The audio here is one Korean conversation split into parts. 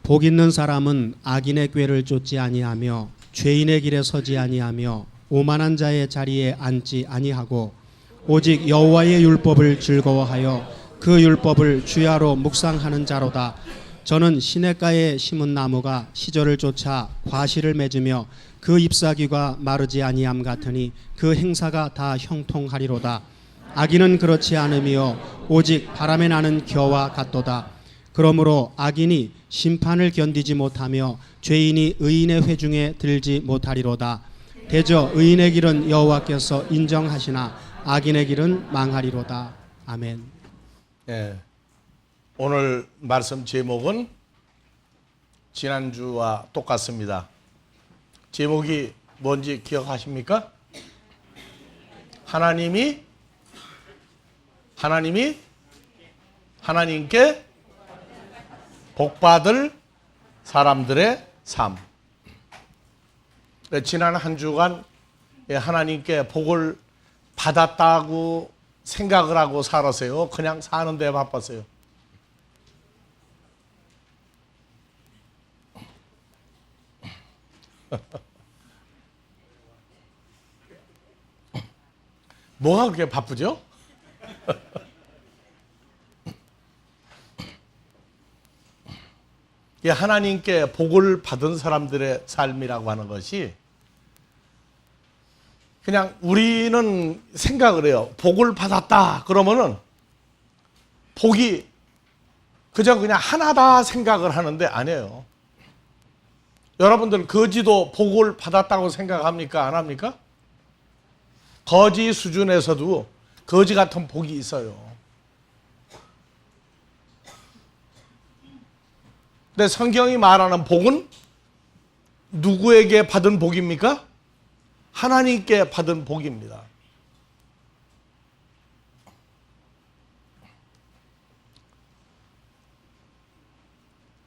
복 있는 사람은 악인의 꾀를 쫓지 아니하며 죄인의 길에 서지 아니하며 오만한 자의 자리에 앉지 아니하고 오직 여호와의 율법을 즐거워하여 그 율법을 주야로 묵상하는 자로다. 저는 시냇가에 심은 나무가 시절을 쫓아 과실을 맺으며 그 잎사귀가 마르지 아니함 같으니 그 행사가 다 형통하리로다. 악인은 그렇지 않으며 오직 바람에 나는 겨와 같도다. 그러므로 악인이 심판을 견디지 못하며 죄인이 의인의 회중에 들지 못하리로다. 대저 의인의 길은 여호와께서 인정하시나 악인의 길은 망하리로다. 아멘. 예, 오늘 말씀 제목은 지난주와 똑같습니다. 제목이 뭔지 기억하십니까? 하나님께 복받을 사람들의 삶. 지난 한 주간 하나님께 복을 받았다고 생각을 하고 살았어요. 그냥 사는 데 바빴어요. 뭐가 그렇게 바쁘죠? 하나님께 복을 받은 사람들의 삶이라고 하는 것이 그냥 우리는 생각을 해요. 복을 받았다 그러면은 복이 그저 그냥 하나다 생각을 하는데 아니에요. 여러분들 거지도 복을 받았다고 생각합니까? 안 합니까? 거지 수준에서도 거지 같은 복이 있어요. 근데 성경이 말하는 복은 누구에게 받은 복입니까? 하나님께 받은 복입니다.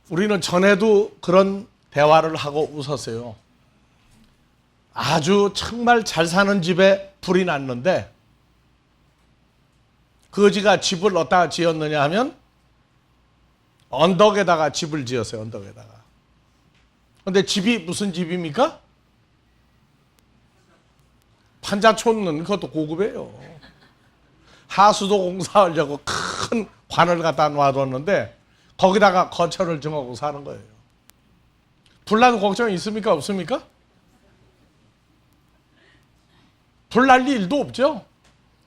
우리는 전에도 그런 대화를 하고 웃었어요. 아주 정말 잘 사는 집에 불이 났는데 거지가 집을 어디다 지었느냐 하면 언덕에다가 집을 지었어요. 언덕에다가. 그런데 집이 무슨 집입니까? 판자촌은 그것도 고급이에요. 하수도 공사하려고 큰 관을 갖다 놔뒀는데 거기다가 거처를 정하고 사는 거예요. 불나는 걱정이 있습니까? 없습니까? 불날 일도 없죠.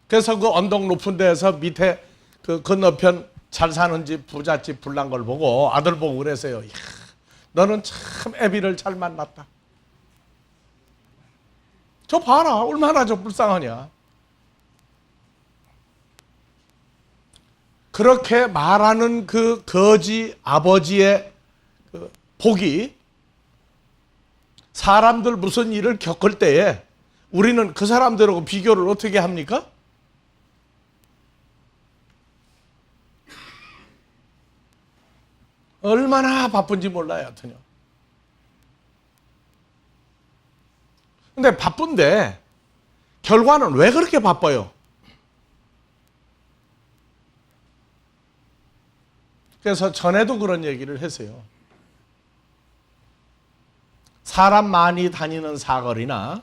그래서 그 언덕 높은 데에서 밑에 그 건너편 잘 사는 집 부잣집 불난 걸 보고 아들 보고 그랬어요. 이야, 너는 참 애비를 잘 만났다. 저 봐라 얼마나 저 불쌍하냐. 그렇게 말하는 그 거지 아버지의 그 복이 사람들 무슨 일을 겪을 때에 우리는 그 사람들하고 비교를 어떻게 합니까? 얼마나 바쁜지 몰라요. 하여튼요. 근데 바쁜데 결과는 왜 그렇게 바빠요? 그래서 전에도 그런 얘기를 했어요. 사람 많이 다니는 사거리나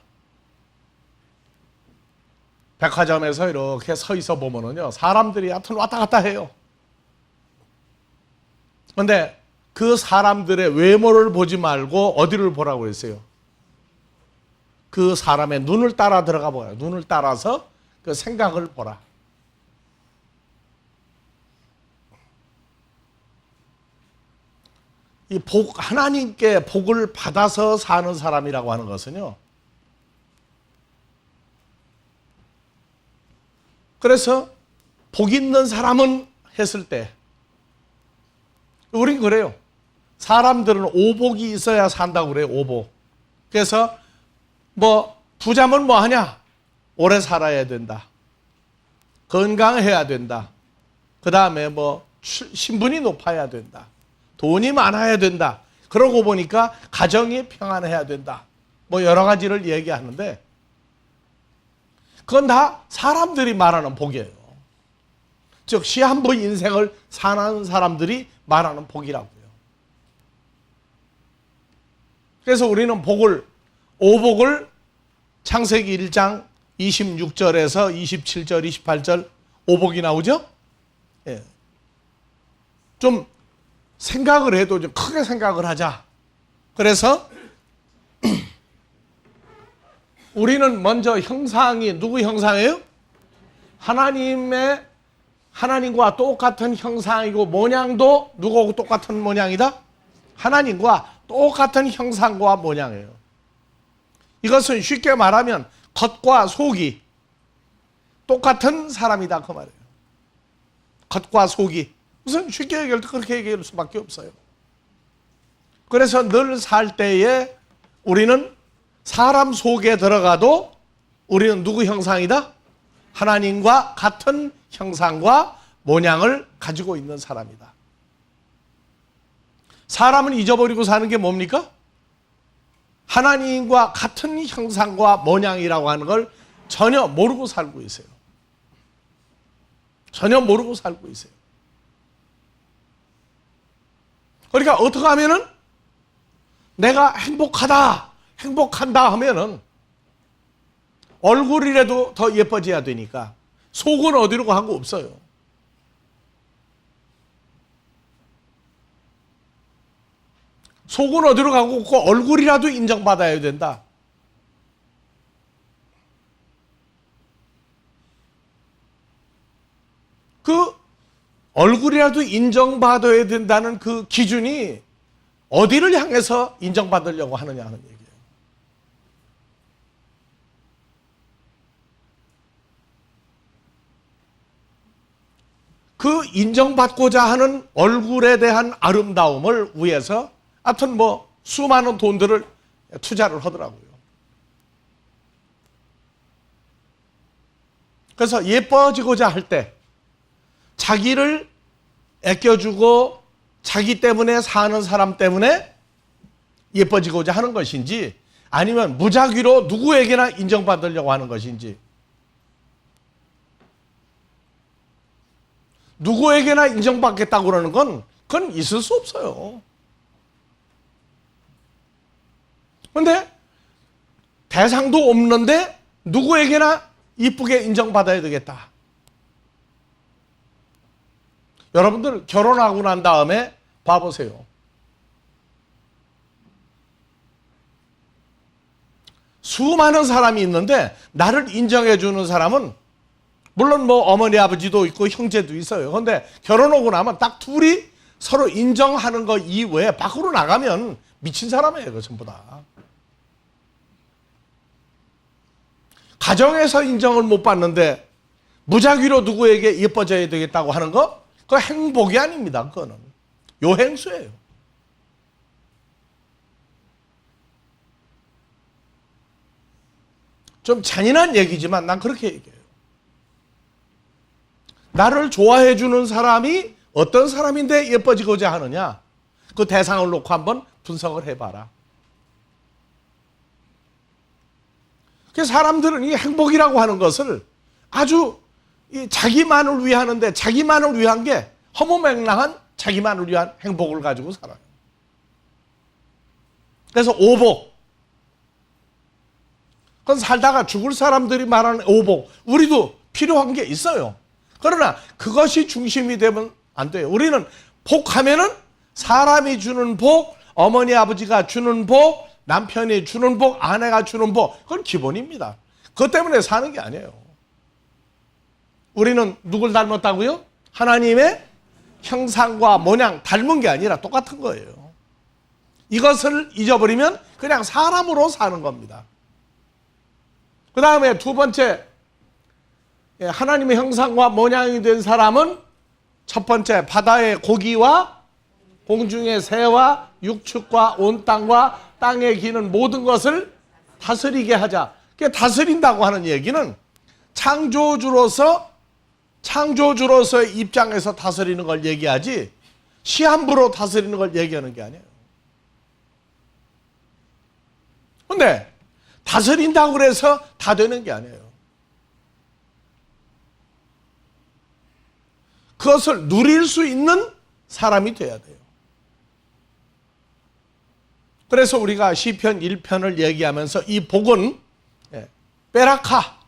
백화점에서 이렇게 서 있어 보면은요, 사람들이 하여튼 왔다 갔다 해요. 그런데 그 사람들의 외모를 보지 말고 어디를 보라고 했어요? 그 사람의 눈을 따라 들어가 보아요. 눈을 따라서 그 생각을 보라. 이 복, 하나님께 복을 받아서 사는 사람이라고 하는 것은요, 그래서 복 있는 사람은 했을 때 우린 그래요. 사람들은 오복이 있어야 산다고 그래요. 오복. 그래서 뭐 부자면 뭐 하냐? 오래 살아야 된다. 건강해야 된다. 그 다음에 뭐 신분이 높아야 된다. 돈이 많아야 된다. 그러고 보니까 가정이 평안해야 된다. 뭐 여러 가지를 얘기하는데 그건 다 사람들이 말하는 복이에요. 즉 시한부 인생을 사는 사람들이 말하는 복이라고요. 그래서 우리는 오복을 창세기 1장 26절에서 27절, 28절 오복이 나오죠? 예. 좀 생각을 해도 좀 크게 생각을 하자. 그래서 우리는 먼저 형상이 누구 형상이에요? 하나님과 똑같은 형상이고 모양도 누구하고 똑같은 모양이다? 하나님과 똑같은 형상과 모양이에요. 이것은 쉽게 말하면 겉과 속이 똑같은 사람이다 그 말이에요. 겉과 속이. 무슨 쉽게 얘기할 때 그렇게 얘기할 수밖에 없어요. 그래서 늘 살 때에 우리는 사람 속에 들어가도 우리는 누구 형상이다? 하나님과 같은 형상과 모양을 가지고 있는 사람이다. 사람은 잊어버리고 사는 게 뭡니까? 하나님과 같은 형상과 모양이라고 하는 걸 전혀 모르고 살고 있어요. 전혀 모르고 살고 있어요. 그러니까 어떻게 하면은 내가 행복한다 하면은 얼굴이라도 더 예뻐져야 되니까 속은 어디로 간 거 없어요. 속은 어디로 가고 없고 얼굴이라도 인정받아야 된다. 그 얼굴이라도 인정받아야 된다는 그 기준이 어디를 향해서 인정받으려고 하느냐 하는 얘기예요. 그 인정받고자 하는 얼굴에 대한 아름다움을 위해서 하여튼 수많은 돈들을 투자를 하더라고요. 그래서 예뻐지고자 할 때 자기를 아껴주고 자기 때문에 사는 사람 때문에 예뻐지고자 하는 것인지 아니면 무작위로 누구에게나 인정받으려고 하는 것인지 누구에게나 인정받겠다고 그러는 건 그건 있을 수 없어요. 그런데 대상도 없는데 누구에게나 이쁘게 인정받아야 되겠다. 여러분들 결혼하고 난 다음에 봐보세요. 수많은 사람이 있는데 나를 인정해 주는 사람은 물론 어머니 아버지도 있고 형제도 있어요. 그런데 결혼하고 나면 딱 둘이 서로 인정하는 거 이외에 밖으로 나가면 미친 사람이에요. 그 전부 다. 가정에서 인정을 못 받는데 무작위로 누구에게 예뻐져야 되겠다고 하는 거 그거 행복이 아닙니다. 그거는 요행수예요. 좀 잔인한 얘기지만 난 그렇게 얘기해요. 나를 좋아해 주는 사람이 어떤 사람인데 예뻐지고자 하느냐 그 대상을 놓고 한번 분석을 해봐라. 그래서 사람들은 이 행복이라고 하는 것을 아주 자기만을 위하는데 자기만을 위한 게 허무맹랑한 자기만을 위한 행복을 가지고 살아요. 그래서 오복. 그건 살다가 죽을 사람들이 말하는 오복. 우리도 필요한 게 있어요. 그러나 그것이 중심이 되면 안 돼요. 우리는 복하면은 사람이 주는 복, 어머니 아버지가 주는 복, 남편이 주는 복, 아내가 주는 복, 그건 기본입니다. 그것 때문에 사는 게 아니에요. 우리는 누굴 닮았다고요? 하나님의 형상과 모양 닮은 게 아니라 똑같은 거예요. 이것을 잊어버리면 그냥 사람으로 사는 겁니다. 그 다음에 두 번째, 하나님의 형상과 모양이 된 사람은 첫 번째, 바다의 고기와 공중의 새와 육축과 온 땅과 땅에 기는 모든 것을 다스리게 하자. 그게 다스린다고 하는 얘기는 창조주로서의 입장에서 다스리는 걸 얘기하지 시한부로 다스리는 걸 얘기하는 게 아니에요. 그런데 다스린다고 그래서 다 되는 게 아니에요. 그것을 누릴 수 있는 사람이 돼야 돼요. 그래서 우리가 시편 1편을 얘기하면서 이 복은 베라카,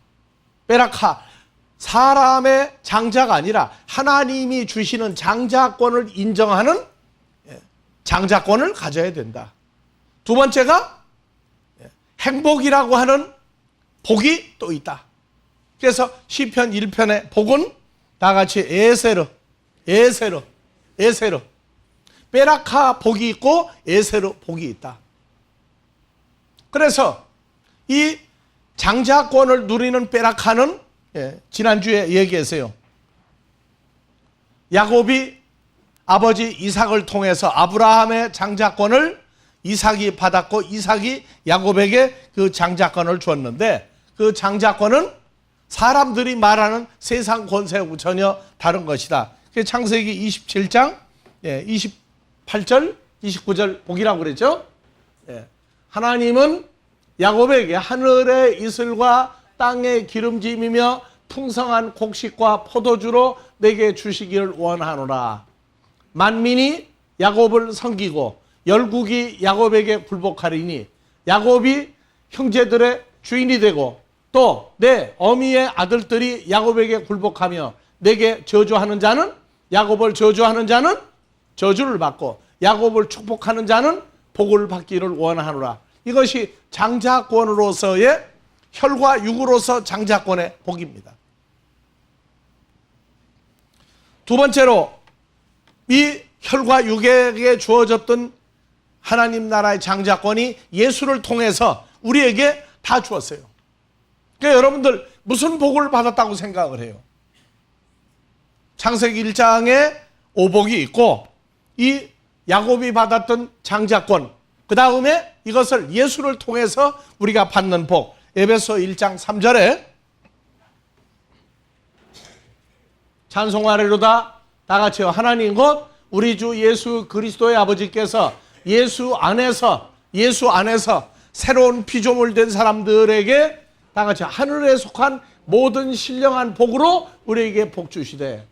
사람의 장자가 아니라 하나님이 주시는 장자권을 인정하는 장자권을 가져야 된다. 두 번째가 행복이라고 하는 복이 또 있다. 그래서 시편 1편의 복은 다 같이 에세르, 베라카 복이 있고 에세르 복이 있다. 그래서 이 장자권을 누리는 베라카는 지난주에 얘기했어요. 야곱이 아버지 이삭을 통해서 아브라함의 장자권을 이삭이 받았고 이삭이 야곱에게 그 장자권을 줬는데 그 장자권은 사람들이 말하는 세상 권세하고 전혀 다른 것이다. 창세기 27장 28절 29절 복이라고 그랬죠. 하나님은 야곱에게 하늘의 이슬과 땅의 기름짐이며 풍성한 곡식과 포도주로 내게 주시기를 원하노라. 만민이 야곱을 섬기고 열국이 야곱에게 굴복하리니 야곱이 형제들의 주인이 되고 또 내 어미의 아들들이 야곱에게 굴복하며 내게 저주하는 자는 야곱을 저주하는 자는 저주를 받고 야곱을 축복하는 자는 복을 받기를 원하노라. 이것이 장자권으로서의 혈과 육으로서 장자권의 복입니다. 두 번째로 이 혈과 육에게 주어졌던 하나님 나라의 장자권이 예수를 통해서 우리에게 다 주었어요. 그러니까 여러분들 무슨 복을 받았다고 생각을 해요? 창세기 1장에 오복이 있고 이 야곱이 받았던 장자권, 그 다음에 이것을 예수를 통해서 우리가 받는 복. 에베소 1장 3절에 찬송하리로다 다 같이요. 하나님 곧 우리 주 예수 그리스도의 아버지께서 예수 안에서 새로운 피조물 된 사람들에게 다 같이 하늘에 속한 모든 신령한 복으로 우리에게 복 주시되.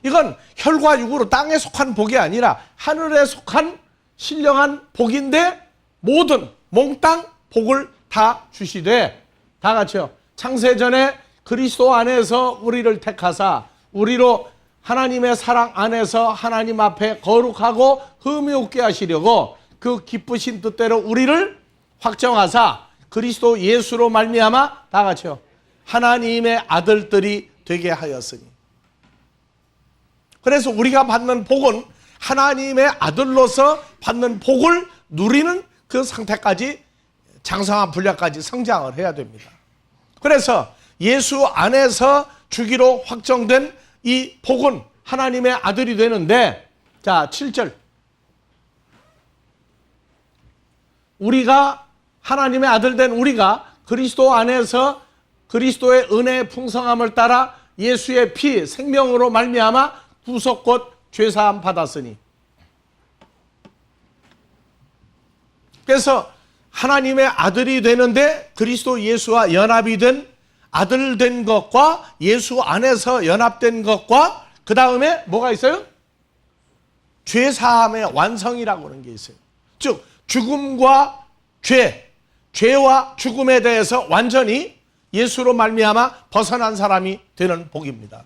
이건 혈과 육으로 땅에 속한 복이 아니라 하늘에 속한 신령한 복인데 모든 몽땅 복을 다 주시되. 다 같이요. 창세전에 그리스도 안에서 우리를 택하사 우리로 하나님의 사랑 안에서 하나님 앞에 거룩하고 흠이 없게 하시려고 그 기쁘신 뜻대로 우리를 확정하사 그리스도 예수로 말미암아 다 같이요. 하나님의 아들들이 되게 하였으니. 그래서 우리가 받는 복은 하나님의 아들로서 받는 복을 누리는 그 상태까지 장성한 분량까지 성장을 해야 됩니다. 그래서 예수 안에서 주기로 확정된 이 복은 하나님의 아들이 되는데, 자 7절 우리가 하나님의 아들 된 우리가 그리스도 안에서 그리스도의 은혜의 풍성함을 따라 예수의 피 생명으로 말미암아 구속 곧 죄사함 받았으니. 그래서 하나님의 아들이 되는데 그리스도 예수와 연합이 된 아들 된 것과 예수 안에서 연합된 것과 그 다음에 뭐가 있어요? 죄사함의 완성이라고 하는 게 있어요. 즉 죽음과 죄와 죽음에 대해서 완전히 예수로 말미암아 벗어난 사람이 되는 복입니다.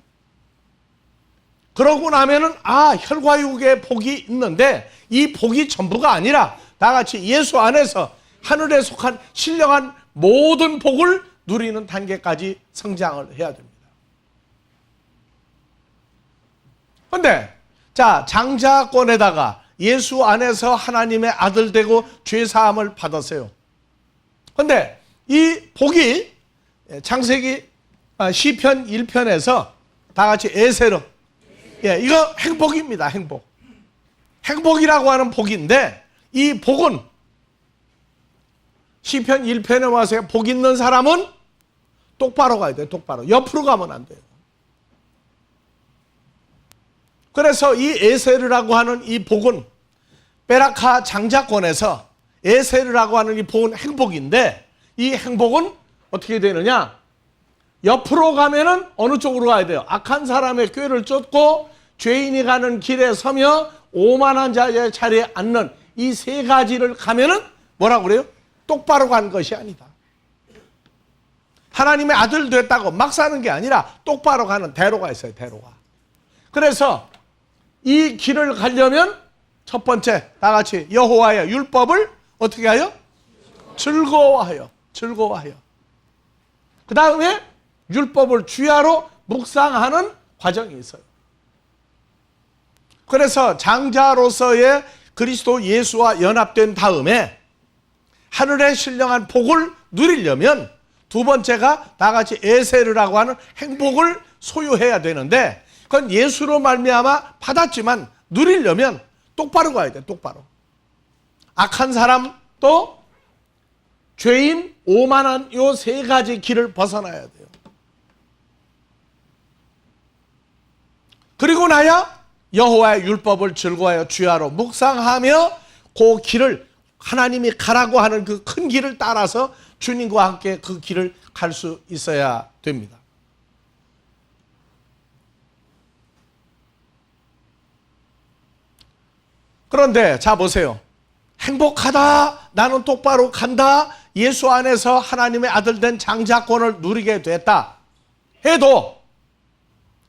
그러고 나면은 혈과 육의 복이 있는데 이 복이 전부가 아니라 다 같이 예수 안에서 하늘에 속한 신령한 모든 복을 누리는 단계까지 성장을 해야 됩니다. 그런데 자 장자권에다가 예수 안에서 하나님의 아들 되고 죄사함을 받았어요. 그런데 이 복이 창세기 시편 1편에서 다 같이 에세르, 이거 행복입니다. 행복이라고 하는 복인데 이 복은 시편 1편에 와서 복 있는 사람은 똑바로 가야 돼요. 똑바로. 옆으로 가면 안 돼요. 그래서 이 에세르라고 하는 이 복은 베라카 장자권에서 에세르라고 하는 이 복은 행복인데 이 행복은 어떻게 되느냐? 옆으로 가면은 어느 쪽으로 가야 돼요? 악한 사람의 꾀를 쫓고 죄인이 가는 길에 서며 오만한 자의 자리에 앉는 이 세 가지를 가면은 뭐라고 그래요? 똑바로 간 것이 아니다. 하나님의 아들 됐다고 막 사는 게 아니라 똑바로 가는 대로가 있어요. 대로가. 그래서 이 길을 가려면 첫 번째 다 같이 여호와의 율법을 어떻게 하여? 즐거워하여. 즐거워하여. 그 다음에 율법을 주야로 묵상하는 과정이 있어요. 그래서 장자로서의 그리스도 예수와 연합된 다음에 하늘의 신령한 복을 누리려면 두 번째가 다 같이 에세르라고 하는 행복을 소유해야 되는데 그건 예수로 말미암아 받았지만 누리려면 똑바로 가야 돼. 똑바로. 악한 사람 또 죄인 오만한 요 세 가지 길을 벗어나야 돼요. 그리고 나야 여호와의 율법을 즐거워하여 주야로 묵상하며 그 길을 하나님이 가라고 하는 그 큰 길을 따라서 주님과 함께 그 길을 갈 수 있어야 됩니다. 그런데 자 보세요. 행복하다, 나는 똑바로 간다, 예수 안에서 하나님의 아들 된 장자권을 누리게 됐다 해도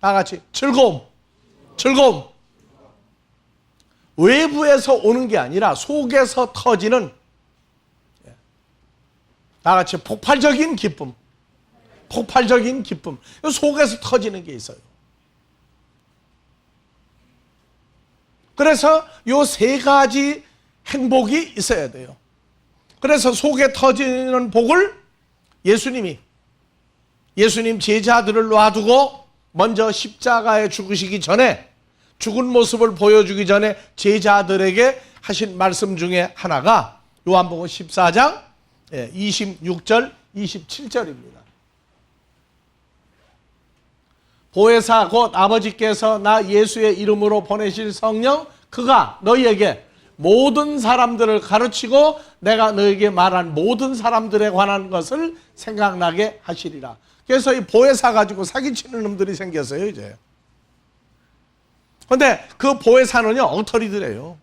다 같이 즐거움 외부에서 오는 게 아니라 속에서 터지는 다 같이 폭발적인 기쁨 속에서 터지는 게 있어요. 그래서 요 세 가지 행복이 있어야 돼요. 그래서 속에 터지는 복을 예수님 제자들을 놔두고 먼저 십자가에 죽으시기 전에 죽은 모습을 보여주기 전에 제자들에게 하신 말씀 중에 하나가 요한복음 14장 26절 27절입니다. 보혜사 곧 아버지께서 나 예수의 이름으로 보내실 성령 그가 너희에게 모든 사람들을 가르치고 내가 너희에게 말한 모든 사람들에 관한 것을 생각나게 하시리라. 그래서 이 보혜사 가지고 사기치는 놈들이 생겼어요 이제. 그런데 그 보혜사는요 엉터리들이에요.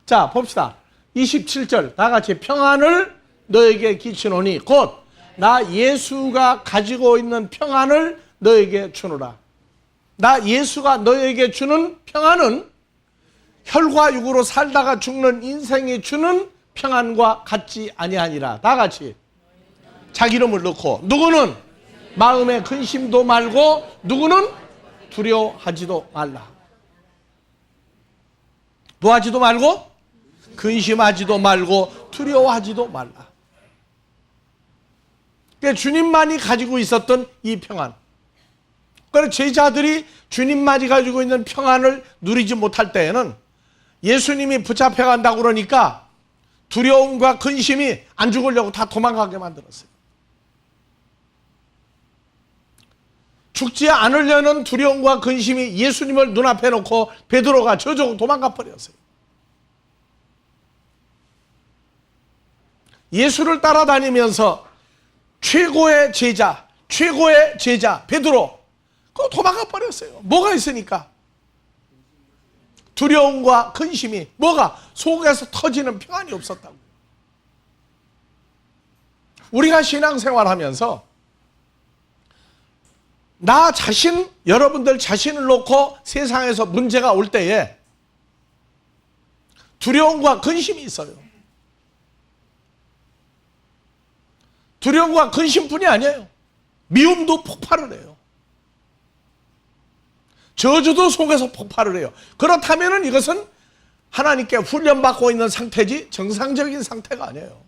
자 봅시다. 27절 다 같이 평안을 너에게 끼치노니 곧 나 예수가 가지고 있는 평안을 너에게 주노라. 나 예수가 너에게 주는 평안은 혈과 육으로 살다가 죽는 인생이 주는 평안과 같지 아니하니라. 다 같이 자기 이름을 넣고 누구는 마음에 근심도 말고 누구는 두려워하지도 말라. 뭐하지도 말고 근심하지도 말고 두려워하지도 말라. 그러니까 주님만이 가지고 있었던 이 평안. 그래서 제자들이 주님만이 가지고 있는 평안을 누리지 못할 때에는 예수님이 붙잡혀 간다고 그러니까 두려움과 근심이 안 죽으려고 다 도망가게 만들었어요. 죽지 않으려는 두려움과 근심이 예수님을 눈앞에 놓고 베드로가 저주고 도망가 버렸어요. 예수를 따라다니면서 최고의 제자 베드로 그거 도망가 버렸어요. 뭐가 있으니까? 두려움과 근심이 뭐가? 속에서 터지는 평안이 없었다고. 우리가 신앙생활하면서 나 자신, 여러분들 자신을 놓고 세상에서 문제가 올 때에 두려움과 근심이 있어요. 두려움과 근심뿐이 아니에요. 미움도 폭발을 해요. 저주도 속에서 폭발을 해요. 그렇다면 이것은 하나님께 훈련받고 있는 상태지 정상적인 상태가 아니에요.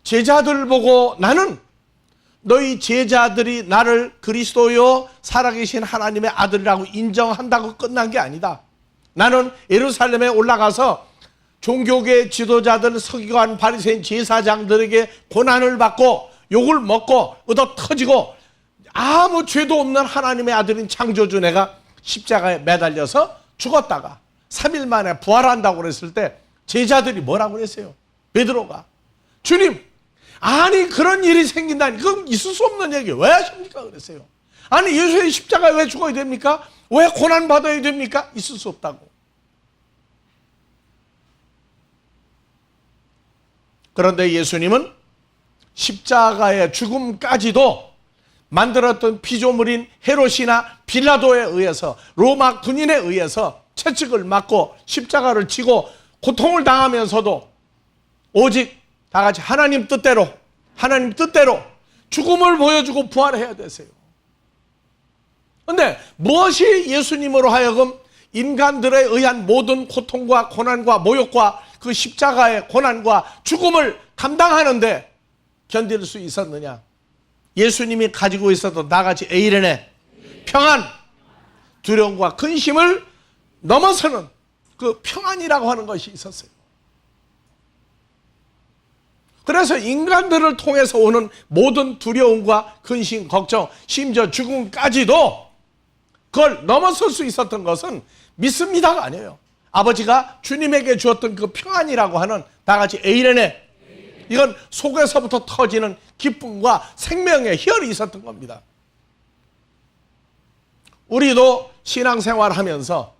제자들 보고 나는 너희 제자들이 나를 그리스도요 살아계신 하나님의 아들이라고 인정한다고 끝난 게 아니다. 나는 예루살렘에 올라가서 종교계 지도자들, 서기관, 바리새인, 제사장들에게 고난을 받고 욕을 먹고 얻어 터지고 아무 죄도 없는 하나님의 아들인 창조주 내가 십자가에 매달려서 죽었다가 3일 만에 부활한다고 그랬을 때 제자들이 뭐라고 그랬어요? 베드로가 주님, 아니 그런 일이 생긴다니 그건 있을 수 없는 얘기 왜 하십니까? 그랬어요. 아니 예수의 십자가에 왜 죽어야 됩니까? 왜 고난받아야 됩니까? 있을 수 없다고. 그런데 예수님은 십자가의 죽음까지도 만들었던 피조물인 헤롯이나 빌라도에 의해서, 로마 군인에 의해서 채찍을 맞고 십자가를 지고 고통을 당하면서도 오직 다 같이 하나님 뜻대로 죽음을 보여주고 부활해야 되세요. 그런데 무엇이 예수님으로 하여금 인간들에 의한 모든 고통과 고난과 모욕과 그 십자가의 고난과 죽음을 감당하는데 견딜 수 있었느냐? 예수님이 가지고 있었던 나같이 에이레네, 평안, 두려움과 근심을 넘어서는 그 평안이라고 하는 것이 있었어요. 그래서 인간들을 통해서 오는 모든 두려움과 근심, 걱정, 심지어 죽음까지도 그걸 넘어설 수 있었던 것은 믿습니다가 아니에요. 아버지가 주님에게 주었던 그 평안이라고 하는 다같이 에이레네, 이건 속에서부터 터지는 기쁨과 생명의 희열이 있었던 겁니다. 우리도 신앙생활 하면서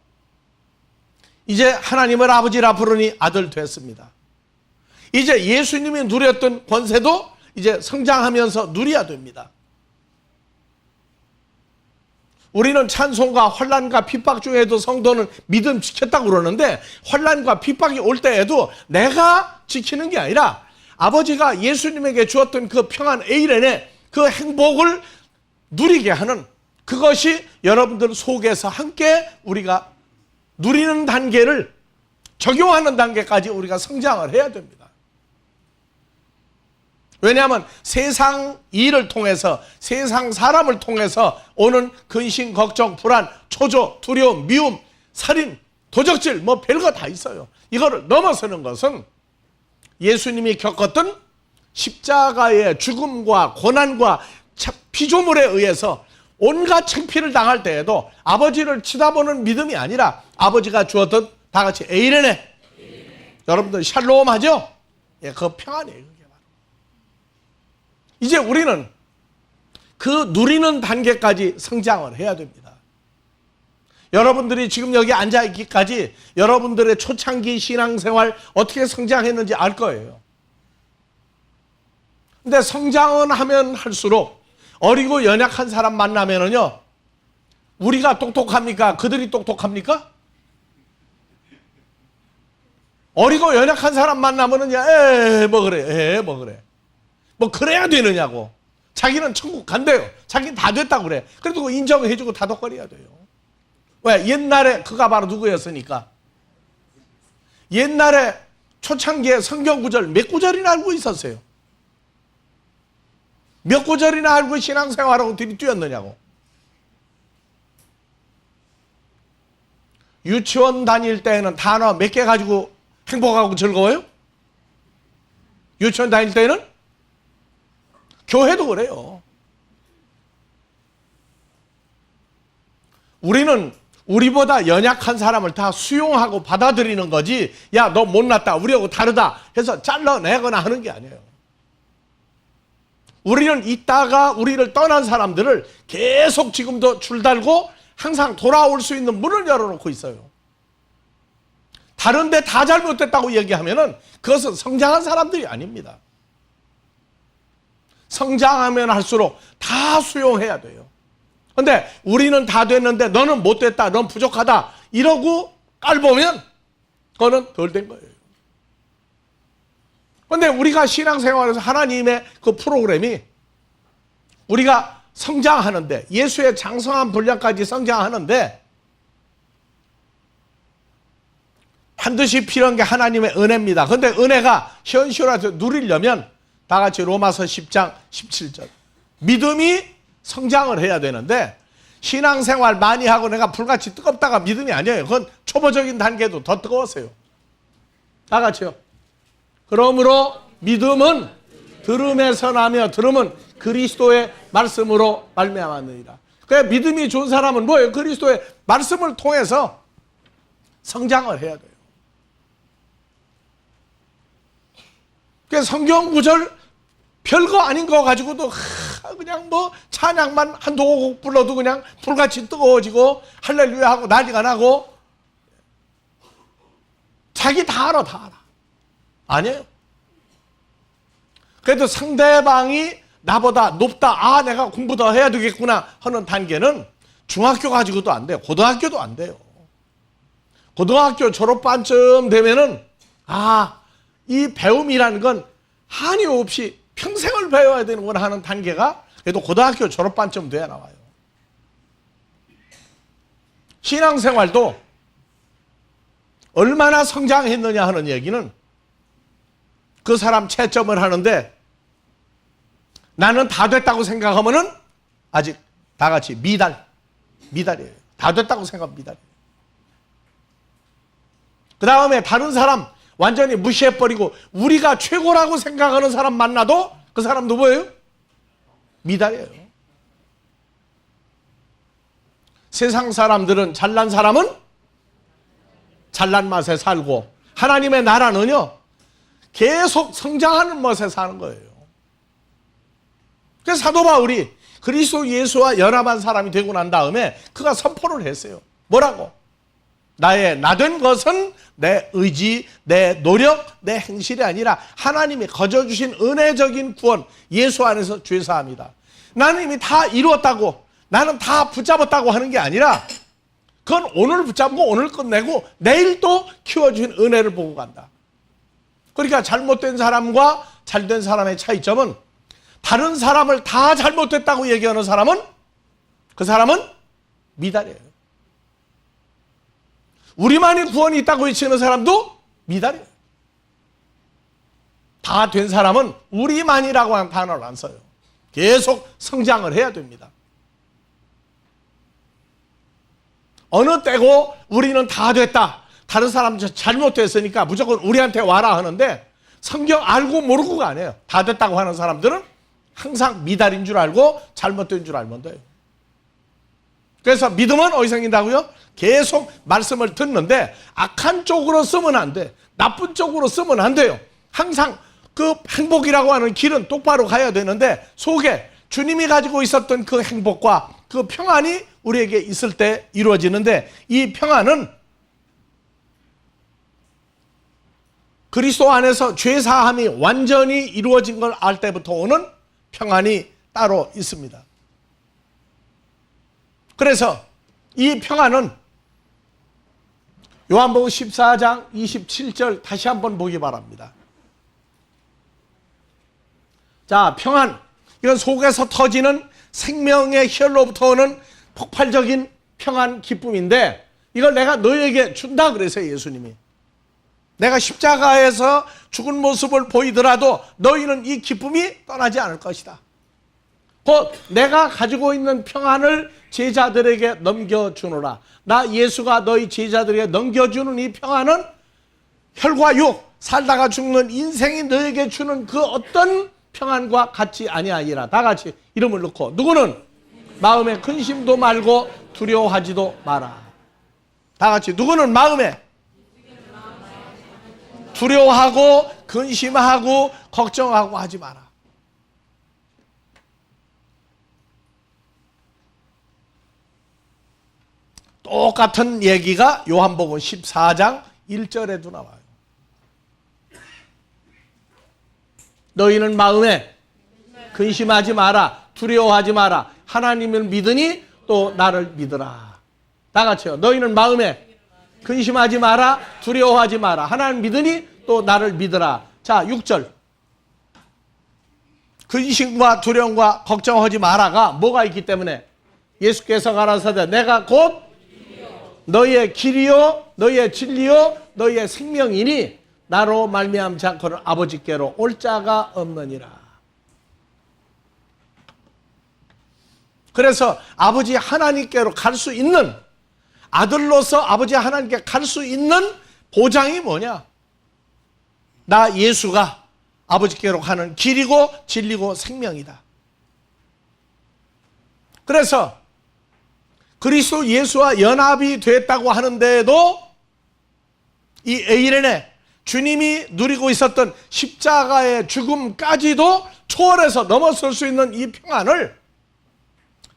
이제 하나님을 아버지라 부르니 아들 됐습니다. 이제 예수님이 누렸던 권세도 이제 성장하면서 누려야 됩니다. 우리는 찬송과 환난과 핍박 중에도 성도는 믿음 지켰다고 그러는데, 환난과 핍박이 올 때에도 내가 지키는 게 아니라 아버지가 예수님에게 주었던 그 평안 에이렌의 그 행복을 누리게 하는, 그것이 여러분들 속에서 함께 우리가 누리는 단계를 적용하는 단계까지 우리가 성장을 해야 됩니다. 왜냐하면 세상 일을 통해서, 세상 사람을 통해서 오는 근심, 걱정, 불안, 초조, 두려움, 미움, 살인, 도적질, 뭐 별거 다 있어요. 이거를 넘어서는 것은 예수님이 겪었던 십자가의 죽음과 고난과 피조물에 의해서 온갖 창피를 당할 때에도 아버지를 치다보는 믿음이 아니라 아버지가 주었던 다 같이 에이레네, 여러분들 샬롬 하죠? 예, 그 평안이에요. 그게 바로. 이제 우리는 그 누리는 단계까지 성장을 해야 됩니다. 여러분들이 지금 여기 앉아있기까지 여러분들의 초창기 신앙생활 어떻게 성장했는지 알 거예요. 근데 성장은 하면 할수록 어리고 연약한 사람 만나면은요, 우리가 똑똑합니까? 그들이 똑똑합니까? 어리고 연약한 사람 만나면은 뭐 그래, 뭐 그래야 되느냐고. 자기는 천국 간대요. 자기는 다 됐다고 그래. 그래도 인정해주고 다독거려야 돼요. 왜? 옛날에 그가 바로 누구였으니까. 옛날에 초창기에 성경 구절 몇 구절이나 알고 있었어요. 몇 구절이나 알고 신앙생활하고 들이뛰었느냐고. 유치원 다닐 때는 단어 몇 개 가지고 행복하고 즐거워요? 유치원 다닐 때는? 교회도 그래요. 우리는 우리보다 연약한 사람을 다 수용하고 받아들이는 거지, 야, 너 못났다, 우리하고 다르다 해서 잘라내거나 하는 게 아니에요. 우리는 있다가 우리를 떠난 사람들을 계속 지금도 줄달고 항상 돌아올 수 있는 문을 열어놓고 있어요. 다른데 다 잘못됐다고 얘기하면은 그것은 성장한 사람들이 아닙니다. 성장하면 할수록 다 수용해야 돼요. 근데 우리는 다 됐는데 너는 못됐다, 넌 부족하다 이러고 깔보면 그거는 덜 된 거예요. 근데 우리가 신앙생활에서 하나님의 그 프로그램이 우리가 성장하는데, 예수의 장성한 분량까지 성장하는데 반드시 필요한 게 하나님의 은혜입니다. 근데 은혜가 현실화해서 누리려면 다 같이 로마서 10장 17절 믿음이 성장을 해야 되는데, 신앙생활 많이 하고 내가 불같이 뜨겁다가 믿음이 아니에요. 그건 초보적인 단계도 더 뜨거웠어요. 다 같이요. 그러므로 믿음은 들음에서 나며 들음은 그리스도의 말씀으로 말미암았느니라. 그러니까 믿음이 좋은 사람은 뭐예요? 그리스도의 말씀을 통해서 성장을 해야 돼요. 그래서 성경 구절 별거 아닌 거 가지고도 그냥 뭐 찬양만 한두 곡 불러도 그냥 불같이 뜨거워지고 할렐루야 하고 난리가 나고, 자기 다 알아, 다 알아. 아니에요. 그래도 상대방이 나보다 높다, 아 내가 공부 더 해야 되겠구나 하는 단계는 중학교 가지고도 안 돼요. 고등학교도 안 돼요. 고등학교 졸업반쯤 되면은 이 배움이라는 건 한이 없이 평생을 배워야 되는구나 하는 단계가 그래도 고등학교 졸업반쯤 돼야 나와요. 신앙생활도 얼마나 성장했느냐 하는 얘기는 그 사람 채점을 하는데 나는 다 됐다고 생각하면은 아직 다 같이 미달이에요. 다 됐다고 생각하면 미달이에요. 그 다음에 다른 사람 완전히 무시해버리고 우리가 최고라고 생각하는 사람 만나도 그 사람 누구예요? 미달이에요. 세상 사람들은 잘난 사람은 잘난 맛에 살고 하나님의 나라는요 계속 성장하는 맛에 사는 거예요. 그래서 사도 바울이 그리스도 예수와 연합한 사람이 되고 난 다음에 그가 선포를 했어요. 뭐라고? 나의 나된 것은 내 의지, 내 노력, 내 행실이 아니라 하나님이 거저 주신 은혜적인 구원, 예수 안에서 죄사합니다. 나는 이미 다 이루었다고, 나는 다 붙잡았다고 하는 게 아니라 그건 오늘 붙잡고 오늘 끝내고 내일 또 키워주신 은혜를 보고 간다. 그러니까 잘못된 사람과 잘된 사람의 차이점은 다른 사람을 다 잘못됐다고 얘기하는 사람은 그 사람은 미달이에요. 우리만이 구원이 있다고 외치는 사람도 미달이에요. 다 된 사람은 우리만이라고 하는 단어를 안 써요. 계속 성장을 해야 됩니다. 어느 때고 우리는 다 됐다. 다른 사람 잘못됐으니까 무조건 우리한테 와라 하는데 성경 알고 모르고가 아니에요. 다 됐다고 하는 사람들은 항상 미달인 줄 알고 잘못된 줄 알면 돼요. 그래서 믿음은 어디서 생긴다고요? 계속 말씀을 듣는데 악한 쪽으로 쓰면 안 돼. 나쁜 쪽으로 쓰면 안 돼요. 항상 그 행복이라고 하는 길은 똑바로 가야 되는데 속에 주님이 가지고 있었던 그 행복과 그 평안이 우리에게 있을 때 이루어지는데 이 평안은 그리스도 안에서 죄사함이 완전히 이루어진 걸 알 때부터 오는 평안이 따로 있습니다. 그래서 이 평안은 요한복음 14장 27절 다시 한번 보기 바랍니다. 자, 평안. 이건 속에서 터지는 생명의 혈로부터 오는 폭발적인 평안 기쁨인데 이걸 내가 너에게 준다 그래서요, 예수님이. 내가 십자가에서 죽은 모습을 보이더라도 너희는 이 기쁨이 떠나지 않을 것이다. 곧 내가 가지고 있는 평안을 제자들에게 넘겨주노라. 나 예수가 너희 제자들에게 넘겨주는 이 평안은 혈과 육, 살다가 죽는 인생이 너에게 주는 그 어떤 평안과 같지 아니하리라. 다 같이 이름을 넣고 누구는 마음에 근심도 말고 두려워하지도 마라. 다 같이 누구는 마음에 두려워하고 근심하고 걱정하고 하지 마라. 똑같은 얘기가 요한복음 14장 1절에도 나와요. 너희는 마음에 근심하지 마라. 두려워하지 마라. 하나님을 믿으니 또 나를 믿으라. 다 같이요. 너희는 마음에 근심하지 마라. 두려워하지 마라. 하나님 믿으니 또 나를 믿으라. 자, 6절. 근심과 두려움과 걱정하지 마라가 뭐가 있기 때문에 예수께서 가라사대 내가 곧 너희의 길이요 너희의 진리요 너희의 생명이니 나로 말미암지 않고는 아버지께로 올 자가 없느니라. 그래서 아버지 하나님께로 갈 수 있는 아들로서 아버지 하나님께 갈 수 있는 보장이 뭐냐? 나 예수가 아버지께로 가는 길이고 진리고 생명이다. 그래서 그리스도 예수와 연합이 됐다고 하는데도 이 에이레네 주님이 누리고 있었던 십자가의 죽음까지도 초월해서 넘어설 수 있는 이 평안을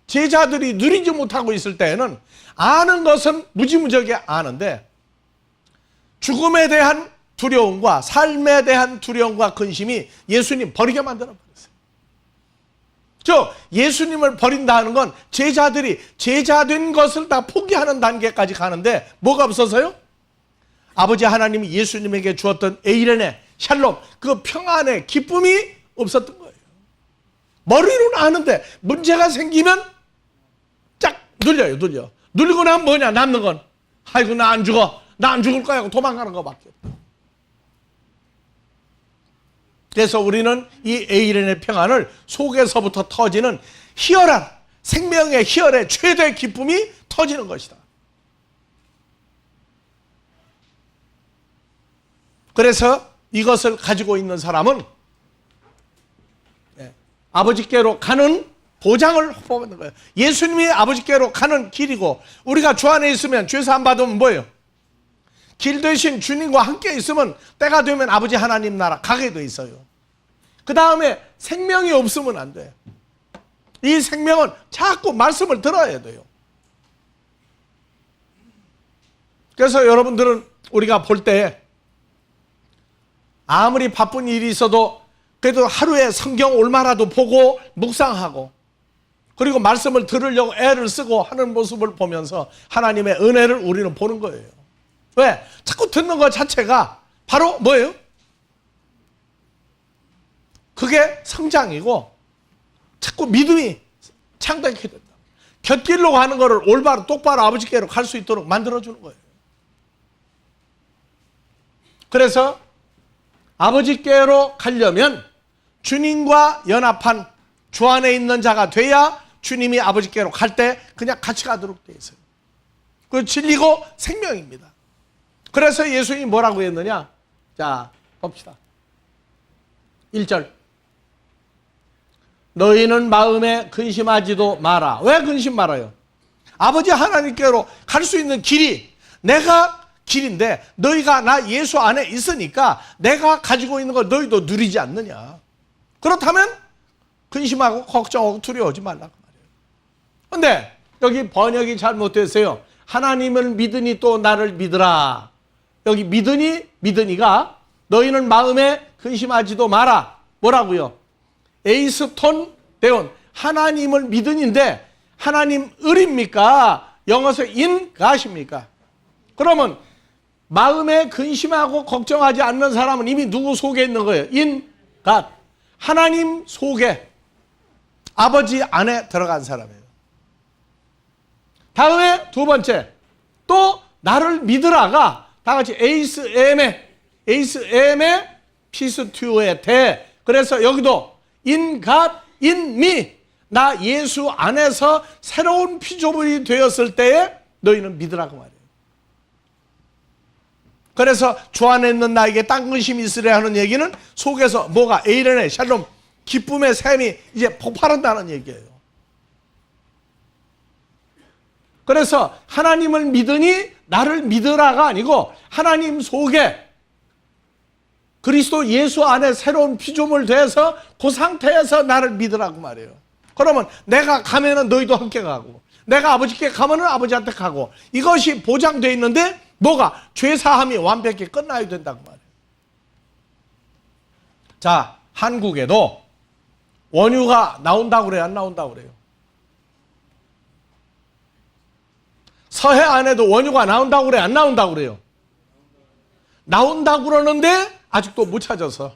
제자들이 누리지 못하고 있을 때에는 아는 것은 무지무지하게 아는데 죽음에 대한 두려움과 삶에 대한 두려움과 근심이 예수님 버리게 만들어 버렸어요. 예수님을 버린다는 건 제자들이 제자된 것을 다 포기하는 단계까지 가는데 뭐가 없어서요? 아버지 하나님이 예수님에게 주었던 에이레네, 샬롬, 그 평안의 기쁨이 없었던 거예요. 머리로는 아는데 문제가 생기면 쫙 눌려요. 눌리고 나면 뭐냐? 남는 건 아이고 나 안 죽어. 나 안 죽을 거야 하고 도망가는 것밖에 없다. 그래서 우리는 이 에이렌의 평안을 속에서부터 터지는 희열한 생명의 희열의 최대 기쁨이 터지는 것이다. 그래서 이것을 가지고 있는 사람은 아버지께로 가는 보장을 뽑는 거예요. 예수님이 아버지께로 가는 길이고 우리가 주 안에 있으면 죄 사함 받으면 뭐예요? 길 대신 주님과 함께 있으면 때가 되면 아버지 하나님 나라 가게 돼 있어요. 그 다음에 생명이 없으면 안 돼요. 이 생명은 자꾸 말씀을 들어야 돼요. 그래서 여러분들은 우리가 볼 때 아무리 바쁜 일이 있어도 그래도 하루에 성경 얼마라도 보고 묵상하고 그리고 말씀을 들으려고 애를 쓰고 하는 모습을 보면서 하나님의 은혜를 우리는 보는 거예요. 왜? 자꾸 듣는 것 자체가 바로 뭐예요? 그게 성장이고 자꾸 믿음이 창대하게 된다. 곁길로 가는 거를 올바로 똑바로 아버지께로 갈 수 있도록 만들어주는 거예요. 그래서 아버지께로 가려면 주님과 연합한 주 안에 있는 자가 돼야 주님이 아버지께로 갈 때 그냥 같이 가도록 되어 있어요. 그 진리고 생명입니다. 그래서 예수님이 뭐라고 했느냐? 자, 봅시다. 1절. 너희는 마음에 근심하지도 마라. 왜 근심 말아요? 아버지 하나님께로 갈 수 있는 길이 내가 길인데 너희가 나 예수 안에 있으니까 내가 가지고 있는 걸 너희도 누리지 않느냐. 그렇다면 근심하고 걱정하고 두려워하지 말라고 말이에요. 그런데 여기 번역이 잘못됐어요. 하나님을 믿으니 또 나를 믿으라. 여기 믿으니가 너희는 마음에 근심하지도 마라. 뭐라고요? 에이스톤 대온 하나님을 믿으니인데 하나님 을입니까? 영어에서 인가십니까? 그러면 마음에 근심하고 걱정하지 않는 사람은 이미 누구 속에 있는 거예요? 인갓. 하나님 속에 아버지 안에 들어간 사람이에요. 다음에 두 번째 또 나를 믿으라가 다 같이 에이스엠의 피스튜의 대. 그래서 여기도 인갓 인미 나 예수 안에서 새로운 피조물이 되었을 때에 너희는 믿으라고 말이에요. 그래서 주 안에 있는 나에게 딴 근심이 있으려 하는 얘기는 속에서 뭐가 에이레네 샬롬 기쁨의 샘이 이제 폭발한다는 얘기예요. 그래서 하나님을 믿으니 나를 믿으라가 아니고 하나님 속에 그리스도 예수 안에 새로운 피조물 돼서 그 상태에서 나를 믿으라고 말해요. 그러면 내가 가면은 너희도 함께 가고 내가 아버지께 가면은 아버지한테 가고 이것이 보장되어 있는데 뭐가? 죄사함이 완벽히 끝나야 된다고 말해요. 자, 한국에도 원유가 나온다고 그래요? 안 나온다고 그래요? 서해 안에도 원유가 나온다고 그래요? 안 나온다고 그래요? 나온다고 그러는데 아직도 못 찾아서.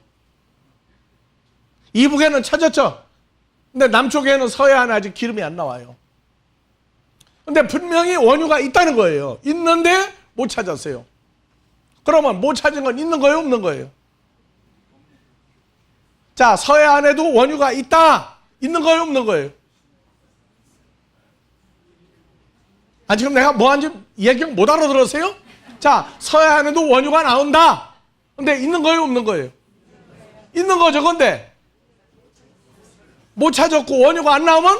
이북에는 찾았죠? 근데 남쪽에는 서해 안에 아직 기름이 안 나와요. 근데 분명히 원유가 있다는 거예요. 있는데 못 찾았어요. 그러면 못 찾은 건 있는 거예요? 없는 거예요? 자, 서해 안에도 원유가 있다. 있는 거예요? 없는 거예요? 아, 지금 내가 뭐 하는지 얘기 못 알아들었어요? 자, 서해 안에도 원유가 나온다. 근데 있는 거예요? 없는 거예요? 있는 거죠. 근데 못 찾았고 원유가 안 나오면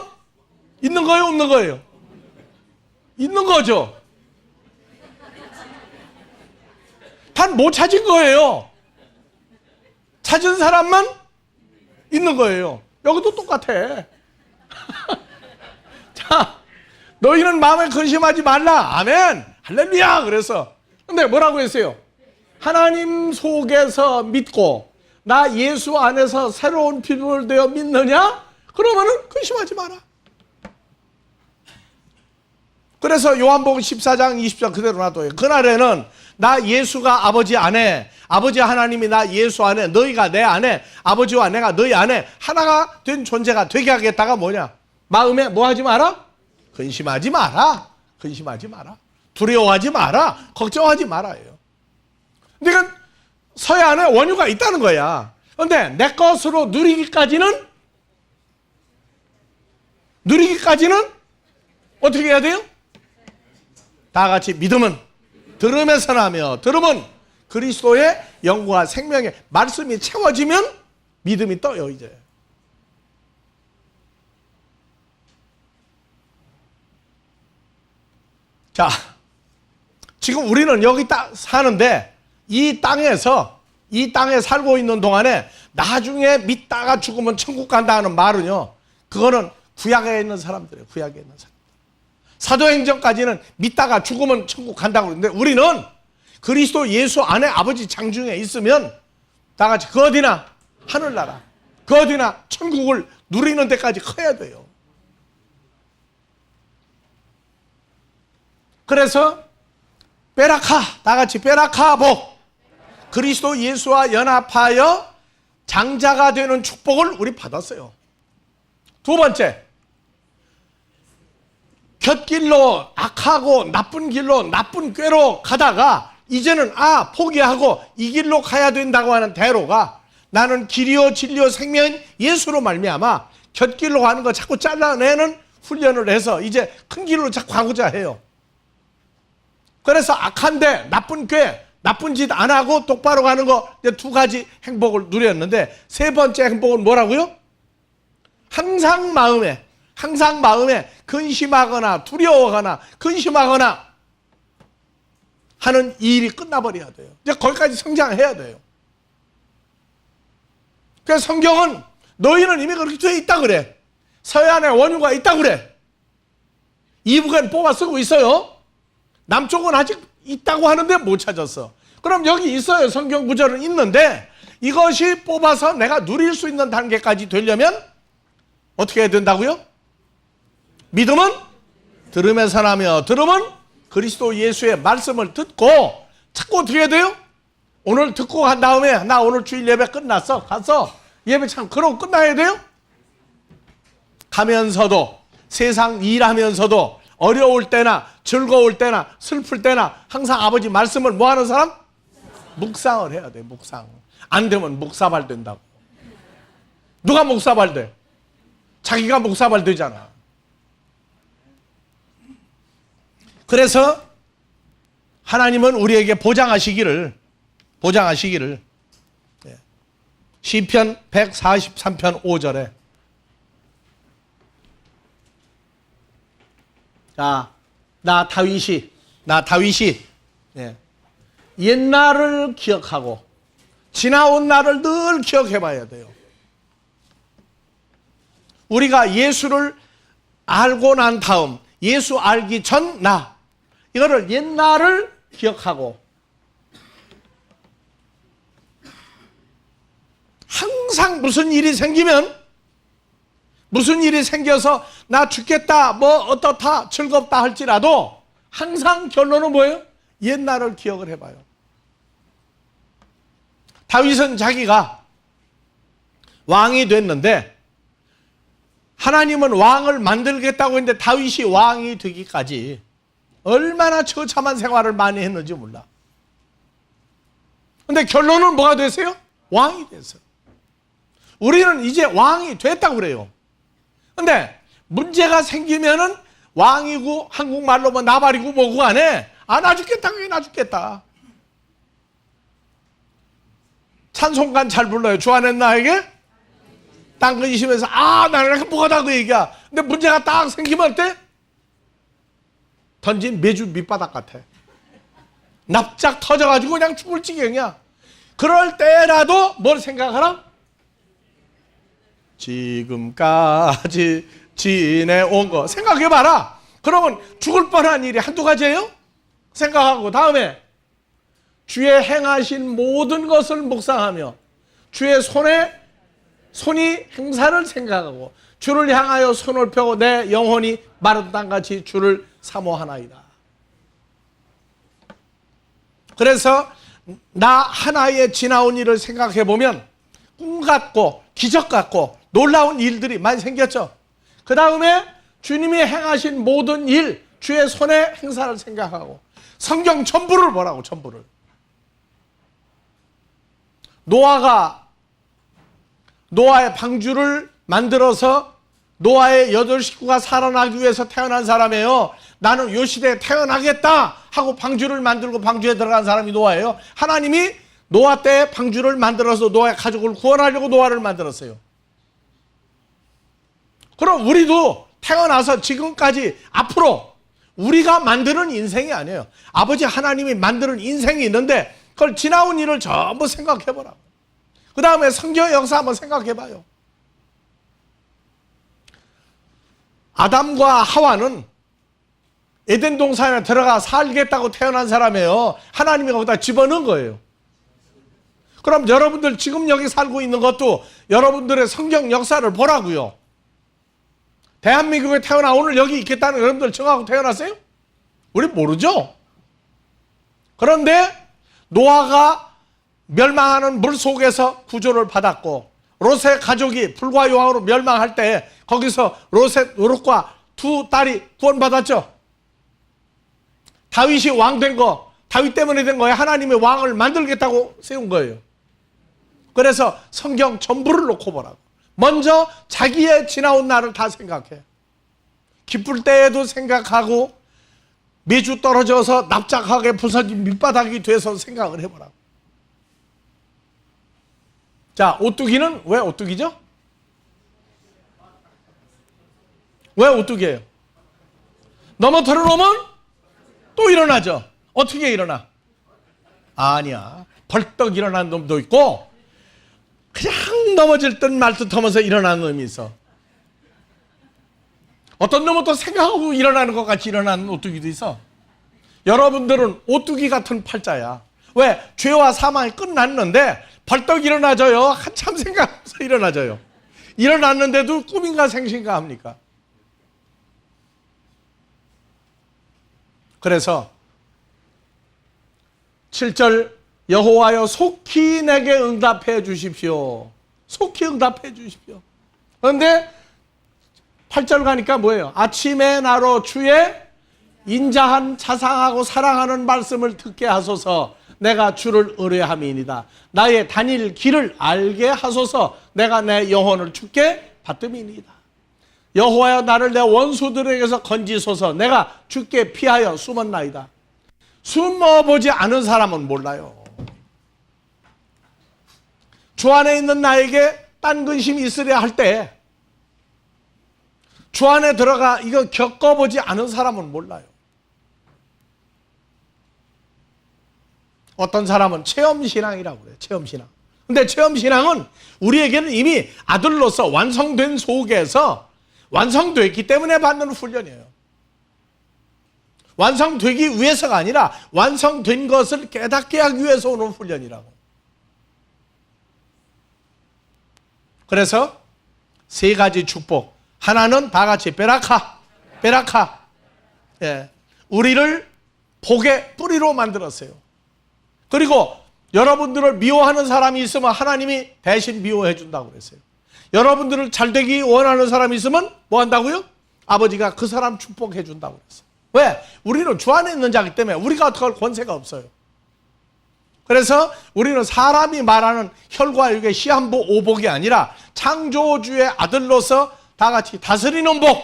있는 거예요? 없는 거예요? 있는 거죠. 단 못 찾은 거예요. 찾은 사람만 있는 거예요. 여기도 똑같아. 자, 너희는 마음에 근심하지 말라. 아멘. 할렐루야. 그래서 근데 뭐라고 했어요? 하나님 속에서 믿고 나 예수 안에서 새로운 피조물 되어 믿느냐? 그러면은 근심하지 마라. 그래서 요한복음 14장 20절 그대로 놔둬요. 그날에는 나 예수가 아버지 안에, 아버지 하나님이 나 예수 안에, 너희가 내 안에, 아버지와 내가 너희 안에 하나가 된 존재가 되게 하겠다가 뭐냐? 마음에 뭐 하지 마라? 근심하지 마라. 근심하지 마라. 두려워하지 마라. 걱정하지 말아요. 그러니까 서야 안에 원유가 있다는 거야. 그런데 내 것으로 누리기까지는 어떻게 해야 돼요? 다 같이 믿음은 들음에서 나며 들음은 그리스도의 영과 생명의 말씀이 채워지면 믿음이 떠요. 이제 자, 지금 우리는 여기 사는데 이 땅에 살고 있는 동안에 나중에 믿다가 죽으면 천국 간다 하는 말은요, 그거는 구약에 있는 사람들이에요. 구약에 있는 사람. 사도행전까지는 믿다가 죽으면 천국 간다고 그러는데 우리는 그리스도 예수 안에 아버지 장중에 있으면 다 같이 그 어디나 하늘나라, 그 어디나 천국을 누리는 데까지 커야 돼요. 그래서 베라카, 다 같이 베라카 복, 그리스도 예수와 연합하여 장자가 되는 축복을 우리 받았어요. 두 번째, 곁길로 악하고 나쁜 길로 나쁜 꾀로 가다가 이제는 포기하고 이 길로 가야 된다고 하는 대로가 나는 길이요 진리요 생명인 예수로 말미암아 곁길로 가는 거 자꾸 잘라내는 훈련을 해서 이제 큰 길로 자꾸 가고자 해요. 그래서 악한데 나쁜 꾀, 나쁜 짓 안 하고 똑바로 가는 거 이제 두 가지 행복을 누렸는데 세 번째 행복은 뭐라고요? 항상 마음에 근심하거나 두려워하거나 근심하거나 하는 이 일이 끝나버려야 돼요. 이제 거기까지 성장해야 돼요. 그래서 성경은 너희는 이미 그렇게 되어 있다 그래. 서해안에 원유가 있다 그래. 이북엔 뽑아 쓰고 있어요. 남쪽은 아직 있다고 하는데 못 찾았어. 그럼 여기 있어요. 성경 구절은 있는데 이것이 뽑아서 내가 누릴 수 있는 단계까지 되려면 어떻게 해야 된다고요? 믿음은 들음에서 나며 들음은 그리스도 예수의 말씀을 듣고 자꾸 어떻게 해야 돼요? 오늘 듣고 간 다음에 나 오늘 주일 예배 끝났어. 가서 예배 참 그러고 끝나야 돼요? 가면서도 세상 일하면서도 어려울 때나 즐거울 때나 슬플 때나 항상 아버지 말씀을 뭐 하는 사람? 묵상을 해야 돼. 묵상. 안 되면 묵사발 된다고. 누가 묵사발 돼? 자기가 묵사발 되잖아. 그래서 하나님은 우리에게 보장하시기를 시편 143편 5절에 나 다윗이 옛날을 기억하고 지나온 날을 늘 기억해 봐야 돼요. 우리가 예수를 알고 난 다음 예수 알기 전 이거를 옛날을 기억하고 항상 무슨 일이 생겨서 나 죽겠다 뭐 어떻다 즐겁다 할지라도 항상 결론은 뭐예요? 옛날을 기억을 해봐요. 다윗은 자기가 왕이 됐는데 하나님은 왕을 만들겠다고 했는데 다윗이 왕이 되기까지 얼마나 처참한 생활을 많이 했는지 몰라. 근데 결론은 뭐가 됐어요? 왕이 됐어요. 우리는 이제 왕이 됐다고 그래요. 근데 문제가 생기면은 왕이고 한국말로 뭐 나발이고 뭐고 안에 나 죽겠다 그게 나 죽겠다. 찬송가 잘 불러요. 주안의 나에게 땅 근심해서 나는 행복하다 그 얘기야. 근데 문제가 딱 생기면 어때? 던진 매주 밑바닥 같아. 납작 터져가지고 그냥 죽을 지경이야. 그럴 때라도 뭘 생각하라? 지금까지 지내온 거 생각해봐라. 그러면 죽을 뻔한 일이 한두 가지예요? 생각하고 다음에 주의 행하신 모든 것을 묵상하며 주의 손이 행사를 생각하고 주를 향하여 손을 펴고 내 영혼이 마른 땅같이 주를 사모하나이다. 그래서 나 하나의 지나온 일을 생각해 보면 꿈 같고 기적 같고 놀라운 일들이 많이 생겼죠. 그 다음에 주님이 행하신 모든 일, 주의 손의 행사를 생각하고 성경 전부를 보라고, 전부를. 노아의 방주를 만들어서 노아의 8식구가 살아나기 위해서 태어난 사람이에요. 나는 요 시대에 태어나겠다 하고 방주를 만들고 방주에 들어간 사람이 노아예요. 하나님이 노아 때 방주를 만들어서 노아의 가족을 구원하려고 노아를 만들었어요. 그럼 우리도 태어나서 지금까지 앞으로 우리가 만드는 인생이 아니에요. 아버지 하나님이 만드는 인생이 있는데 그걸 지나온 일을 전부 생각해보라고. 그 다음에 성경의 역사 한번 생각해봐요. 아담과 하와는 에덴 동산에 들어가 살겠다고 태어난 사람이에요. 하나님이 거기다 집어넣은 거예요. 그럼 여러분들 지금 여기 살고 있는 것도 여러분들의 성경 역사를 보라고요. 대한민국에 태어나 오늘 여기 있겠다는 여러분들 정하고 태어났어요? 우리 모르죠? 그런데 노아가 멸망하는 물 속에서 구조를 받았고 롯의 가족이 불과 요한으로 멸망할 때 거기서 롯과 두 딸이 구원받았죠. 다윗이 왕 된 거, 다윗 때문에 된 거예요. 하나님의 왕을 만들겠다고 세운 거예요. 그래서 성경 전부를 놓고 보라고. 먼저 자기의 지나온 날을 다 생각해. 기쁠 때에도 생각하고 매주 떨어져서 납작하게 부서진 밑바닥이 돼서 생각을 해보라고. 자, 오뚜기는 왜 오뚜기죠? 왜 오뚜기예요? 넘어뜨려 놓으면 또 일어나죠. 어떻게 일어나? 아니야. 벌떡 일어나는 놈도 있고 그냥 넘어질 듯 말 듯 하면서 일어나는 놈이 있어. 어떤 놈은 또 생각하고 일어나는 것 같이 일어나는 오뚜기도 있어. 여러분들은 오뚜기 같은 팔자야. 왜? 죄와 사망이 끝났는데 벌떡 일어나져요. 한참 생각하면서 일어나져요. 일어났는데도 꿈인가 생신가 합니까? 그래서 7절 여호와여 속히 내게 응답해 주십시오. 속히 응답해 주십시오. 그런데 8절 가니까 뭐예요? 아침에 나로 주의 인자한 자상하고 사랑하는 말씀을 듣게 하소서. 내가 주를 의뢰함이니이다. 나의 다닐 길을 알게 하소서. 내가 내 영혼을 주께 받음이니이다. 여호와여 나를 내 원수들에게서 건지소서. 내가 주께 피하여 숨었나이다. 숨어보지 않은 사람은 몰라요. 주 안에 있는 나에게 딴 근심이 있으려 할 때 주 안에 들어가 이거 겪어보지 않은 사람은 몰라요. 어떤 사람은 체험신앙이라고 그래요. 체험신앙. 근데 체험신앙은 우리에게는 이미 아들로서 완성된 속에서 완성됐기 때문에 받는 훈련이에요. 완성되기 위해서가 아니라 완성된 것을 깨닫게 하기 위해서 오는 훈련이라고. 그래서 세 가지 축복. 하나는 다 같이 베라카. 예. 우리를 복의 뿌리로 만들었어요. 그리고 여러분들을 미워하는 사람이 있으면 하나님이 대신 미워해 준다고 그랬어요. 여러분들을 잘되기 원하는 사람이 있으면 뭐 한다고요? 아버지가 그 사람 축복해 준다고 그랬어요. 왜? 우리는 주 안에 있는 자이기 때문에 우리가 어떻게 할 권세가 없어요. 그래서 우리는 사람이 말하는 혈과 육의 시한부 오복이 아니라 창조주의 아들로서 다 같이 다스리는 복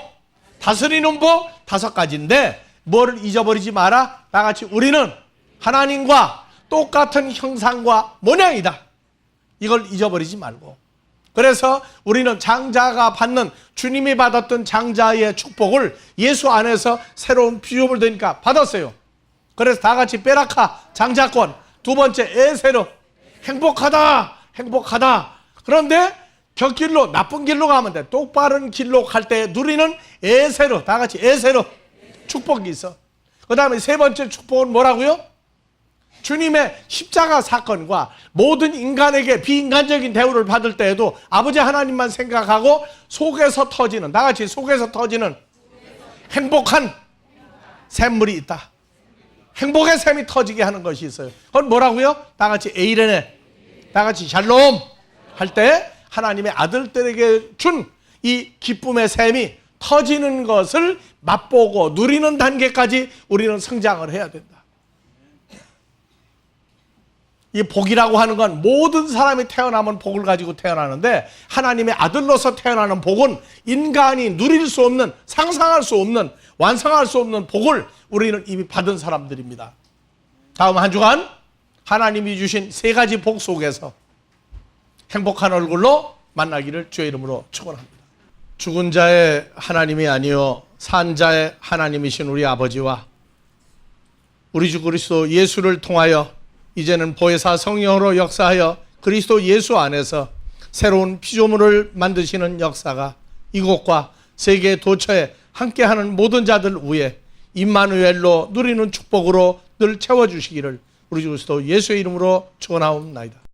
5가지인데 뭐를 잊어버리지 마라. 다 같이 우리는 하나님과 똑같은 형상과 모양이다. 이걸 잊어버리지 말고. 그래서 우리는 장자가 받는 주님이 받았던 장자의 축복을 예수 안에서 새로운 피조물 되니까 받았어요. 그래서 다 같이 베라카 장자권. 두 번째 에세르 행복하다. 그런데 곁길로 나쁜 길로 가면 돼. 똑바른 길로 갈 때 누리는 에세르. 다 같이 에세르 축복이 있어. 그 다음에 세 번째 축복은 뭐라고요? 주님의 십자가 사건과 모든 인간에게 비인간적인 대우를 받을 때에도 아버지 하나님만 생각하고 속에서 터지는, 나같이 속에서 터지는 행복한 샘물이 있다. 행복의 샘이 터지게 하는 것이 있어요. 그건 뭐라고요? 나같이 에이레네, 나같이 샬롬 할 때 하나님의 아들들에게 준 이 기쁨의 샘이 터지는 것을 맛보고 누리는 단계까지 우리는 성장을 해야 된다. 이 복이라고 하는 건 모든 사람이 태어나면 복을 가지고 태어나는데, 하나님의 아들로서 태어나는 복은 인간이 누릴 수 없는, 상상할 수 없는, 완성할 수 없는 복을 우리는 이미 받은 사람들입니다. 다음 한 주간 하나님이 주신 세 가지 복 속에서 행복한 얼굴로 만나기를 주의 이름으로 축원합니다. 죽은 자의 하나님이 아니요 산 자의 하나님이신 우리 아버지와 우리 주 그리스도 예수를 통하여 이제는 보혜사 성령으로 역사하여 그리스도 예수 안에서 새로운 피조물을 만드시는 역사가 이곳과 세계 도처에 함께하는 모든 자들 위에 임마누엘로 누리는 축복으로 늘 채워주시기를 우리 주 그리스도 예수의 이름으로 축원하옵나이다.